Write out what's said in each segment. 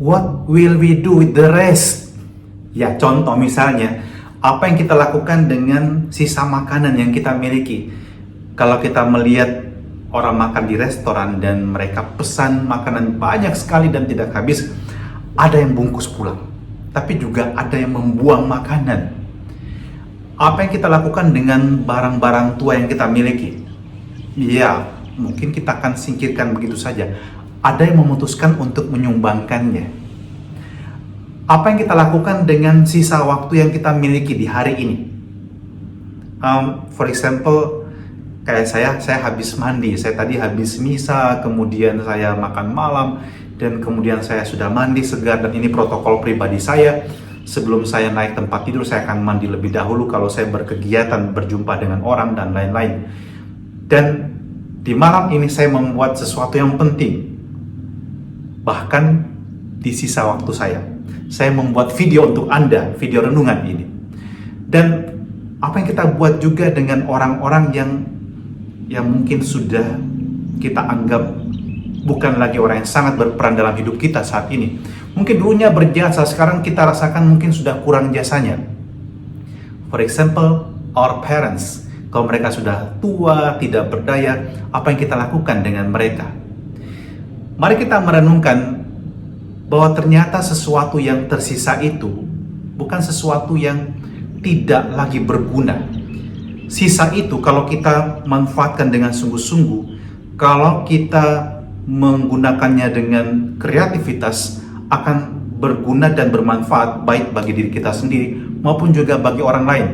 what will we do with the rest? Ya, contoh misalnya, apa yang kita lakukan dengan sisa makanan yang kita miliki? Kalau kita melihat orang makan di restoran dan mereka pesan makanan banyak sekali dan tidak habis, ada yang bungkus pulang, tapi juga ada yang membuang makanan. Apa yang kita lakukan dengan barang-barang tua yang kita miliki? Ya, mungkin kita akan singkirkan begitu saja. Ada yang memutuskan untuk menyumbangkannya. Apa yang kita lakukan dengan sisa waktu yang kita miliki di hari ini? For example, kayak saya habis mandi, saya tadi habis misa, kemudian saya makan malam, dan kemudian saya sudah mandi segar, dan ini protokol pribadi saya. Sebelum saya naik tempat tidur, saya akan mandi lebih dahulu kalau saya berkegiatan, berjumpa dengan orang, dan lain-lain. Dan di malam ini saya membuat sesuatu yang penting. Bahkan di sisa waktu saya membuat video untuk Anda, video renungan ini. Dan apa yang kita buat juga dengan orang-orang yang mungkin sudah kita anggap bukan lagi orang yang sangat berperan dalam hidup kita saat ini. Mungkin dulunya berjasa, sekarang kita rasakan mungkin sudah kurang jasanya. For example, our parents. Kalau mereka sudah tua, tidak berdaya, apa yang kita lakukan dengan mereka? Mari kita merenungkan bahwa ternyata sesuatu yang tersisa itu bukan sesuatu yang tidak lagi berguna. Sisa itu kalau kita manfaatkan dengan sungguh-sungguh, kalau kita menggunakannya dengan kreativitas, akan berguna dan bermanfaat baik bagi diri kita sendiri maupun juga bagi orang lain.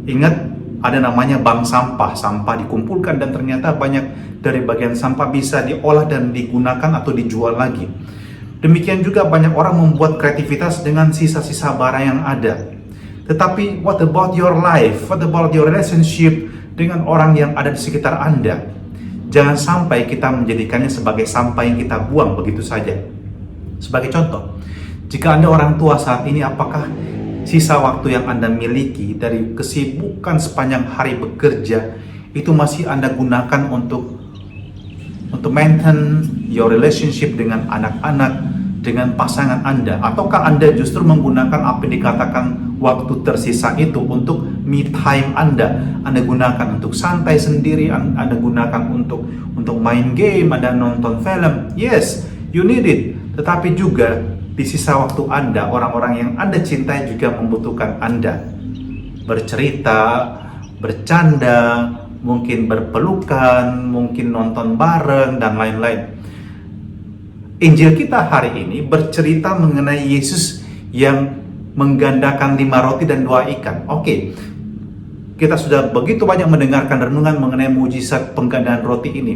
Ingat, ada namanya bank sampah. Sampah dikumpulkan dan ternyata banyak dari bagian sampah bisa diolah dan digunakan atau dijual lagi. Demikian juga banyak orang membuat kreativitas dengan sisa-sisa barang yang ada. Tetapi what about your life? What about your relationship dengan orang yang ada di sekitar Anda? Jangan sampai kita menjadikannya sebagai sampah yang kita buang begitu saja. Sebagai contoh, jika Anda orang tua saat ini, apakah sisa waktu yang Anda miliki dari kesibukan sepanjang hari bekerja itu masih Anda gunakan untuk maintain your relationship dengan anak-anak, dengan pasangan Anda? Ataukah Anda justru menggunakan apa yang dikatakan waktu tersisa itu untuk me time Anda gunakan untuk santai sendiri, Anda gunakan untuk main game, Anda nonton film? Yes, you need it. Tetapi juga di sisa waktu Anda, orang-orang yang Anda cintai juga membutuhkan Anda. Bercerita, bercanda, mungkin berpelukan, mungkin nonton bareng, dan lain-lain. Injil kita hari ini bercerita mengenai Yesus yang menggandakan 5 roti dan 2 ikan. Oke, kita sudah begitu banyak mendengarkan renungan mengenai mujizat penggandaan roti ini.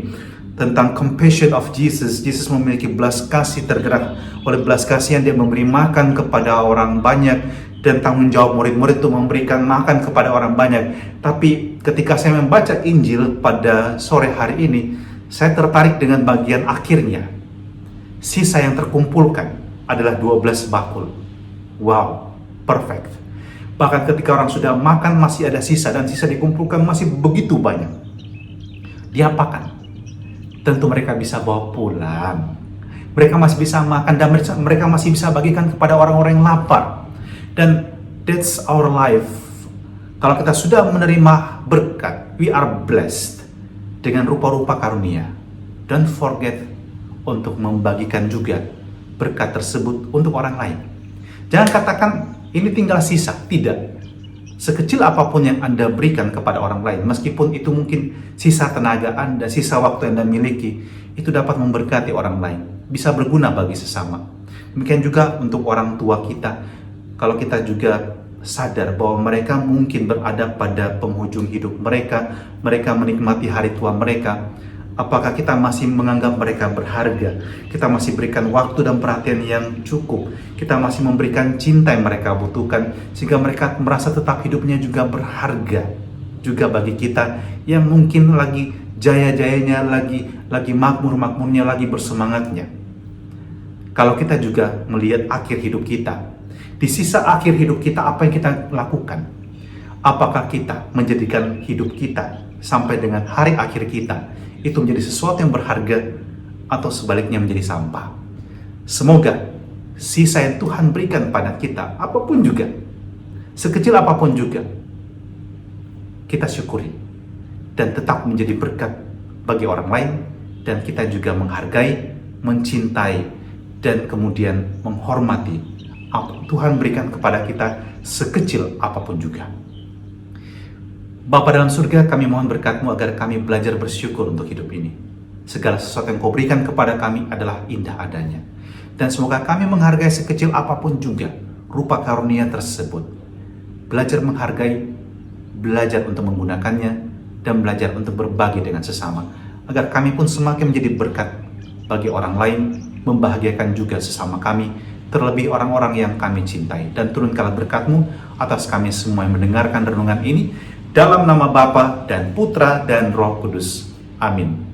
Tentang compassion of Jesus. Yesus memiliki belas kasih, tergerak oleh belas kasih yang dia memberi makan kepada orang banyak, dan tanggung jawab murid-murid itu memberikan makan kepada orang banyak. Tapi ketika saya membaca Injil pada sore hari ini, saya tertarik dengan bagian akhirnya. Sisa yang terkumpulkan adalah 12 bakul. Wow, perfect. Bahkan ketika orang sudah makan masih ada sisa, dan sisa dikumpulkan masih begitu banyak. Diapakan? Tentu mereka bisa bawa pulang. Mereka masih bisa makan, dan mereka masih bisa bagikan kepada orang-orang yang lapar. Dan that's our life. Kalau kita sudah menerima berkat, we are blessed dengan rupa-rupa karunia. Don't forget untuk membagikan juga berkat tersebut untuk orang lain. Jangan katakan ini tinggal sisa. Tidak. Sekecil apapun yang Anda berikan kepada orang lain, meskipun itu mungkin sisa tenaga Anda, sisa waktu yang Anda miliki, itu dapat memberkati orang lain, bisa berguna bagi sesama. Demikian juga untuk orang tua kita, kalau kita juga sadar bahwa mereka mungkin berada pada penghujung hidup mereka menikmati hari tua mereka, apakah kita masih menganggap mereka berharga? Kita masih berikan waktu dan perhatian yang cukup? Kita masih memberikan cinta yang mereka butuhkan, sehingga mereka merasa tetap hidupnya juga berharga juga bagi kita yang mungkin lagi jaya-jayanya, lagi makmur-makmurnya, lagi bersemangatnya. Kalau kita juga melihat akhir hidup kita, di sisa akhir hidup kita, apa yang kita lakukan? Apakah kita menjadikan hidup kita sampai dengan hari akhir kita itu menjadi sesuatu yang berharga, atau sebaliknya menjadi sampah? Semoga sisa yang Tuhan berikan pada kita, apapun juga, sekecil apapun juga, kita syukuri dan tetap menjadi berkat bagi orang lain, dan kita juga menghargai, mencintai, dan kemudian menghormati apa Tuhan berikan kepada kita sekecil apapun juga. Bapa dalam surga, kami mohon berkat-Mu agar kami belajar bersyukur untuk hidup ini. Segala sesuatu yang Kau berikan kepada kami adalah indah adanya. Dan semoga kami menghargai sekecil apapun juga rupa karunia tersebut. Belajar menghargai, belajar untuk menggunakannya, dan belajar untuk berbagi dengan sesama. Agar kami pun semakin menjadi berkat bagi orang lain, membahagiakan juga sesama kami, terlebih orang-orang yang kami cintai. Dan turunkanlah berkat-Mu atas kami semua yang mendengarkan renungan ini, dalam nama Bapa dan Putra dan Roh Kudus. Amin.